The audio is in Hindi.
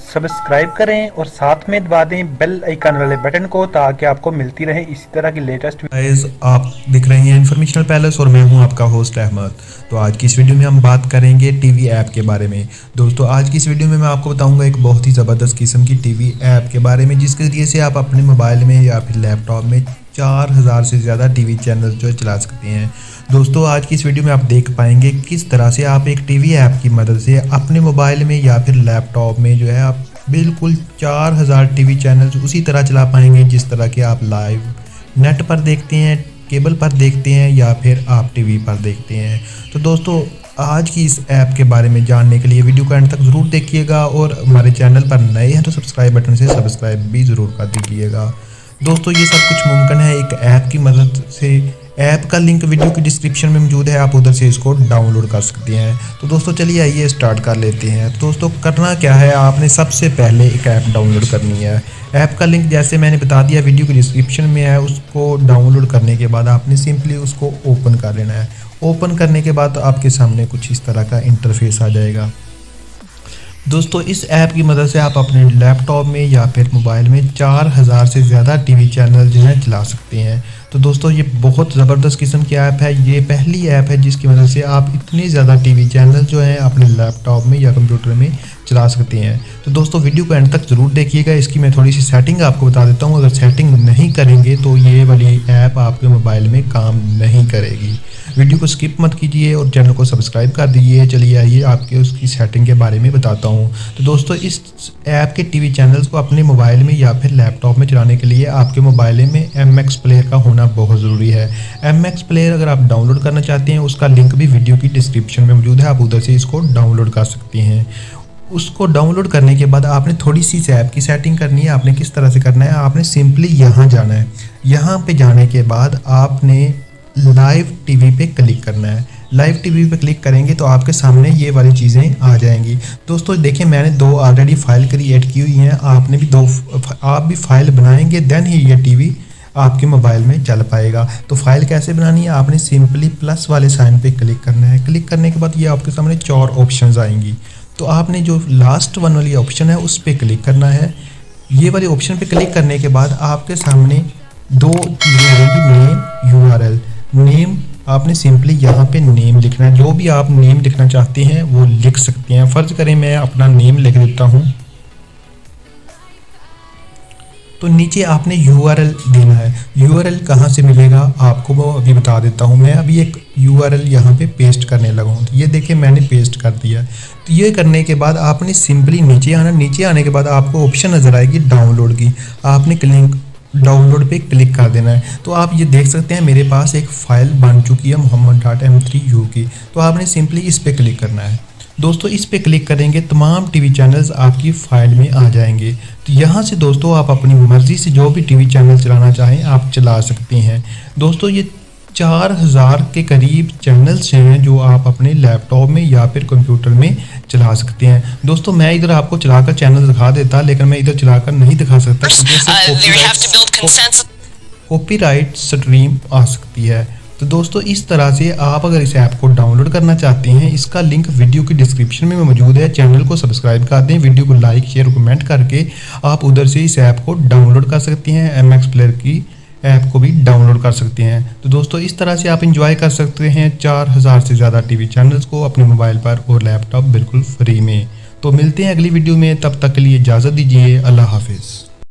सब्सक्राइब करें और साथ में दबा दें बेल आइकन वाले बटन को ताकि आपको मिलती रहे इसी तरह की लेटेस्ट। गाइस, आप दिख रहे हैं इन्फॉर्मेशनल पैलेस और मैं हूं आपका होस्ट अहमद। तो आज की इस वीडियो में हम बात करेंगे टीवी ऐप के बारे में। दोस्तों, आज की इस वीडियो में मैं आपको बताऊंगा एक बहुत ही ज़बरदस्त किस्म की टीवी ऐप के बारे में, जिसके ज़रिए से आप अपने मोबाइल में या फिर लैपटॉप में 4000 से ज़्यादा टीवी चैनल जो है चला सकते हैं। दोस्तों, आज की इस वीडियो में आप देख पाएंगे किस तरह से आप एक टीवी ऐप की मदद से अपने मोबाइल में या फिर लैपटॉप में जो है आप बिल्कुल 4000 टीवी चैनल्स उसी तरह चला पाएंगे जिस तरह के आप लाइव नेट पर देखते हैं, केबल पर देखते हैं या फिर आप टीवी पर देखते हैं। तो दोस्तों, आज की इस ऐप के बारे में जानने के लिए वीडियो को एंड तक ज़रूर देखिएगा और हमारे चैनल पर नए हैं तो सब्सक्राइब बटन से सब्सक्राइब भी ज़रूर कर दीजिएगा। दोस्तों, ये सब कुछ मुमकिन है एक ऐप की मदद से। ऐप का लिंक वीडियो की डिस्क्रिप्शन में मौजूद है, आप उधर से इसको डाउनलोड कर सकते हैं। तो दोस्तों, चलिए आइए स्टार्ट कर लेते हैं। तो दोस्तों, करना क्या है, आपने सबसे पहले एक ऐप डाउनलोड करनी है। ऐप का लिंक जैसे मैंने बता दिया वीडियो की डिस्क्रिप्शन में है, उसको डाउनलोड करने के बाद आपने सिंपली उसको ओपन कर लेना है। ओपन करने के बाद आपके सामने कुछ इस तरह का इंटरफेस आ जाएगा। दोस्तों, इस ऐप की मदद से आप अपने लैपटॉप में या फिर मोबाइल में 4000 से ज़्यादा टीवी चैनल जो है चला सकते हैं। तो दोस्तों, ये बहुत ज़बरदस्त किस्म की ऐप है। ये पहली ऐप है जिसकी मदद से आप इतने ज़्यादा टीवी चैनल जो हैं अपने लैपटॉप में या कंप्यूटर में चला सकते हैं। तो दोस्तों, वीडियो को एंड तक ज़रूर देखिएगा। इसकी मैं थोड़ी सी सेटिंग आपको बता देता हूँ। अगर सेटिंग नहीं करेंगे तो ये वाली ऐप आपके मोबाइल में काम नहीं करेगी। वीडियो को स्किप मत कीजिए और चैनल को सब्सक्राइब कर दीजिए। चलिए आइए आपके उसकी सेटिंग के बारे में बताता हूँ। तो दोस्तों, इस ऐप के टीवी चैनल्स को अपने मोबाइल में या फिर लैपटॉप में चलाने के लिए आपके मोबाइल में MX प्लेयर का होना बहुत ज़रूरी है। MX प्लेयर अगर आप डाउनलोड करना चाहते हैं, उसका लिंक भी वीडियो की डिस्क्रिप्शन में मौजूद है, आप उधर से इसको डाउनलोड कर सकते हैं। उसको डाउनलोड करने के बाद आपने थोड़ी सी इस ऐप की सेटिंग करनी है। आपने किस तरह से करना है, आपने सिंपली यहाँ जाना है। यहाँ पे जाने के बाद आपने लाइव टीवी पे क्लिक करना है। लाइव टीवी पे क्लिक करेंगे तो आपके सामने ये वाली चीज़ें आ जाएंगी। दोस्तों, देखिए मैंने 2 ऑलरेडी फाइल क्रिएट की हुई हैं। आपने भी आप भी फाइल बनाएंगे, देन ही ये टीवी आपके मोबाइल में चल पाएगा। तो फाइल कैसे बनानी है, आपने सिंपली प्लस वाले साइन पे क्लिक करना है। क्लिक करने के बाद ये आपके सामने 4 ऑप्शंस आएंगी। तो आपने जो लास्ट वन वाली ऑप्शन है उस पर क्लिक करना है। ये वाले ऑप्शन पे क्लिक करने के बाद आपके सामने 2 चीज़ें आएंगी, नेम, URL। नेम आपने सिंपली यहाँ पे नेम लिखना है। जो भी आप नेम लिखना चाहते हैं वो लिख सकते हैं। फ़र्ज़ करें मैं अपना नेम लिख देता हूँ, तो नीचे आपने URL देना है। URL कहाँ से मिलेगा आपको वो अभी बता देता हूँ। मैं अभी एक URL यहाँ पे पेस्ट करने लगा हूँ। तो ये देखिए मैंने पेस्ट कर दिया। तो ये करने के बाद आपने सिंपली नीचे आना। नीचे आने के बाद आपको ऑप्शन नज़र आएगी डाउनलोड की। आपने डाउनलोड पे क्लिक कर देना है। तो आप ये देख सकते हैं मेरे पास एक फ़ाइल बन चुकी है mohammed.m3u की। तो आपने सिंपली इस पर क्लिक करना है। दोस्तों, इस पे क्लिक करेंगे तमाम टीवी चैनल्स आपकी फ़ाइल में आ जाएंगे। तो यहाँ से दोस्तों आप अपनी मर्ज़ी से जो भी टीवी चैनल चलाना चाहें आप चला सकते हैं। दोस्तों, ये 4000 के करीब चैनल्स हैं जो आप अपने लैपटॉप में या फिर कंप्यूटर में चला सकते हैं। दोस्तों, मैं इधर आपको चलाकर चैनल दिखा देता, लेकिन मैं इधर चलाकर नहीं दिखा सकता क्योंकि कॉपीराइट स्ट्रीम आ सकती है। तो दोस्तों, इस तरह से आप अगर इस ऐप को डाउनलोड करना चाहते हैं, इसका लिंक वीडियो की डिस्क्रिप्शन में मौजूद है। चैनल को सब्सक्राइब कर दें, वीडियो को लाइक शेयर कमेंट करके आप उधर से इस ऐप को डाउनलोड कर सकते हैं। MX प्लेयर की ऐप को भी डाउनलोड कर सकते हैं। तो दोस्तों, इस तरह से आप इंजॉय कर सकते हैं 4000 से ज़्यादा टीवी चैनल्स को अपने मोबाइल पर और लैपटॉप बिल्कुल फ्री में। तो मिलते हैं अगली वीडियो में, तब तक के लिए इजाज़त दीजिए। अल्लाह हाफिज़।